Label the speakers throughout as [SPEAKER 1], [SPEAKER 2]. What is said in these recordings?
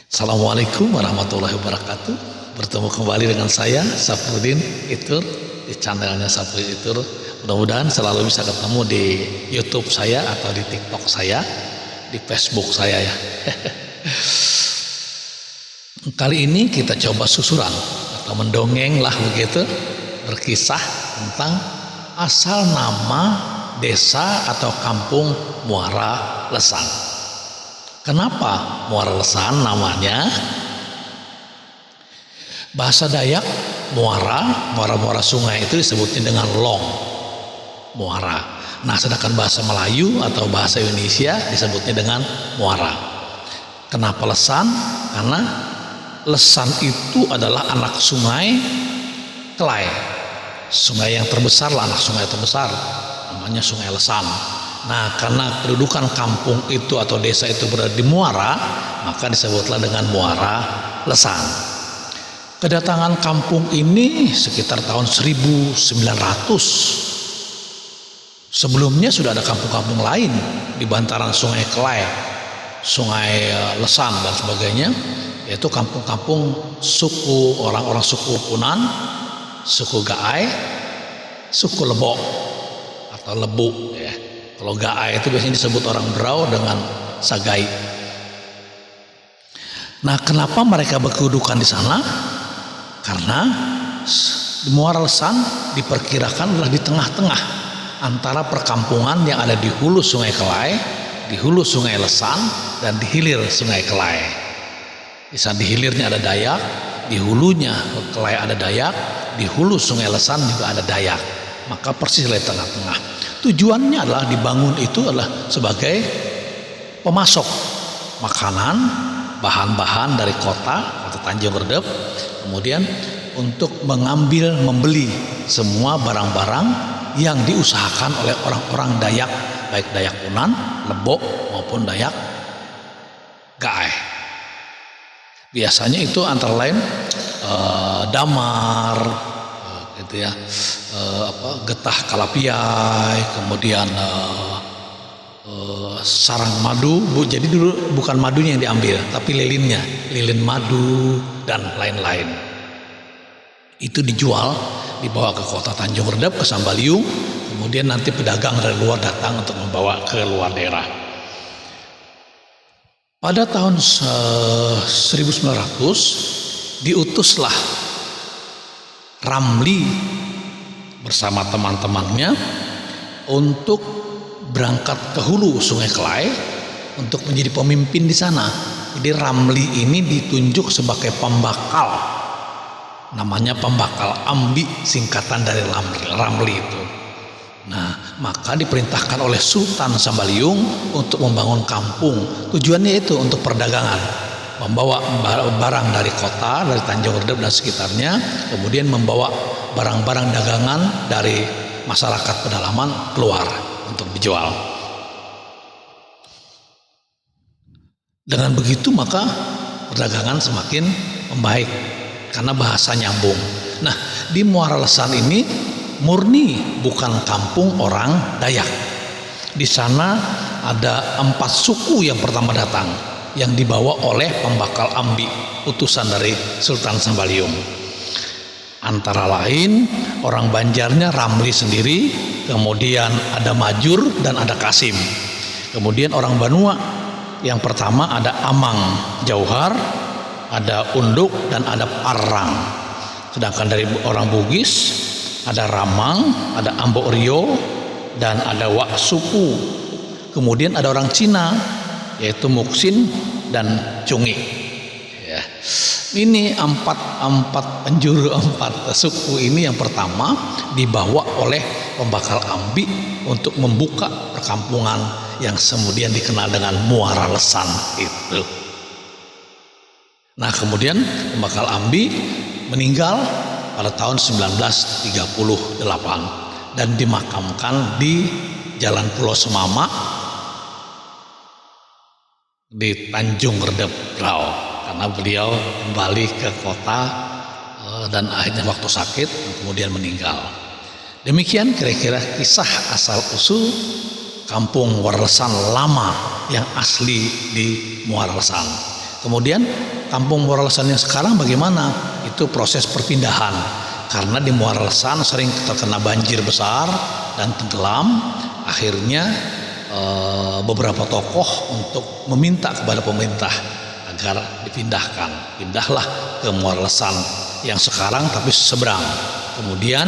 [SPEAKER 1] Assalamualaikum warahmatullahi wabarakatuh. Bertemu kembali dengan saya Safrudin Itur di channelnya Safrudin Itur. Mudah-mudahan selalu bisa ketemu di YouTube saya atau di TikTok saya, di Facebook saya ya. Kali ini kita coba susuran atau mendongeng lah begitu, berkisah tentang asal nama desa atau kampung Muara Lesan. Kenapa Muara Lesan namanya? Bahasa Dayak muara sungai itu disebutnya dengan long, muara. Nah, sedangkan bahasa Melayu atau bahasa Indonesia disebutnya dengan muara. Kenapa Lesan? Karena Lesan itu adalah anak sungai Kelai. Sungai yang terbesar lah, anak sungai terbesar. Namanya Sungai Lesan. Nah, karena kedudukan kampung itu atau desa itu berada di muara, maka disebutlah dengan Muara Lesan. Kedatangan kampung ini sekitar tahun 1900. Sebelumnya sudah ada kampung-kampung lain di bantaran Sungai Kelai, Sungai Lesan dan sebagainya, yaitu kampung-kampung suku orang-orang suku Punan, suku Gaai, suku Lebok atau Lebu ya. Kalau Gaai itu biasanya disebut orang Berau dengan Sagai. Nah, kenapa mereka berkedudukan di sana? Karena Muara Lesan diperkirakan adalah di tengah-tengah antara perkampungan yang ada di hulu Sungai Kelai, di hulu Sungai Lesan, dan di hilir Sungai Kelai. Di sana di hilirnya ada Dayak, di hulunya Kelai ada Dayak, di hulu Sungai Lesan juga ada Dayak. Maka persis di tengah-tengah. Tujuannya adalah dibangun itu adalah sebagai pemasok makanan, bahan-bahan dari kota atau Tanjung Redep, kemudian untuk membeli semua barang-barang yang diusahakan oleh orang-orang Dayak, baik Dayak Punan, Lebok maupun Dayak Gaai. Biasanya itu antara lain damar, gitu ya, getah kalapiai, kemudian sarang madu. Jadi dulu bukan madunya yang diambil, tapi lilinnya, lilin madu dan lain-lain. Itu dijual, dibawa ke kota Tanjung Redep, ke Sambaliung, kemudian nanti pedagang dari luar datang untuk membawa ke luar daerah. Pada tahun 1900 diutuslah Ramli bersama teman-temannya untuk berangkat ke hulu Sungai Kelai untuk menjadi pemimpin di sana. Jadi Ramli ini ditunjuk sebagai pembakal, namanya pembakal Ambi, singkatan dari Ramli itu. Nah, maka diperintahkan oleh Sultan Sambaliung untuk membangun kampung. Tujuannya itu untuk perdagangan, membawa barang dari kota, dari Tanjung Redep dan sekitarnya, kemudian membawa barang-barang dagangan dari masyarakat pedalaman keluar untuk dijual. Dengan begitu maka perdagangan semakin membaik karena bahasa nyambung. Nah, di Muara Lesan ini murni bukan kampung orang Dayak. Di sana ada 4 suku yang pertama datang, yang dibawa oleh pembakal Ambi, utusan dari Sultan Sambaliung. Antara lain orang Banjarnya Ramli sendiri, kemudian ada Majur dan ada Kasim. Kemudian orang Banua yang pertama ada Amang Jauhar, ada Unduk dan ada Parang. Sedangkan dari orang Bugis ada Ramang, ada Ambok Rio dan ada Wak Suku. Kemudian ada orang Cina yaitu Muksin dan Cungi ya. Ini empat penjuru, 4 suku ini yang pertama dibawa oleh pembakal Ambi untuk membuka perkampungan yang kemudian dikenal dengan Muara Lesan itu. Nah, kemudian pembakal Ambi meninggal pada tahun 1938 dan dimakamkan di Jalan Pulau Semama di Tanjung Redep Brau, karena beliau kembali ke kota dan akhirnya waktu sakit kemudian meninggal. Demikian kira-kira kisah asal usul kampung Muara Lesan lama yang asli di Muara Lesan. Kemudian kampung Muara Lesan yang sekarang bagaimana? Itu proses perpindahan. Karena di Muara Lesan sering terkena banjir besar dan tenggelam, akhirnya beberapa tokoh untuk meminta kepada pemerintah agar pindahlah ke Muara Lesan yang sekarang tapi seberang. Kemudian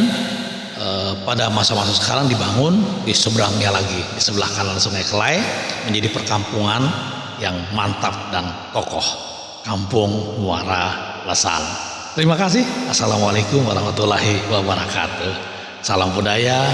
[SPEAKER 1] pada masa-masa sekarang dibangun di seberangnya lagi, di sebelah kanan Sungai Kelai, menjadi perkampungan yang mantap dan kokoh, Kampung Muara Lesan. Terima kasih. Assalamualaikum warahmatullahi wabarakatuh. Salam budaya.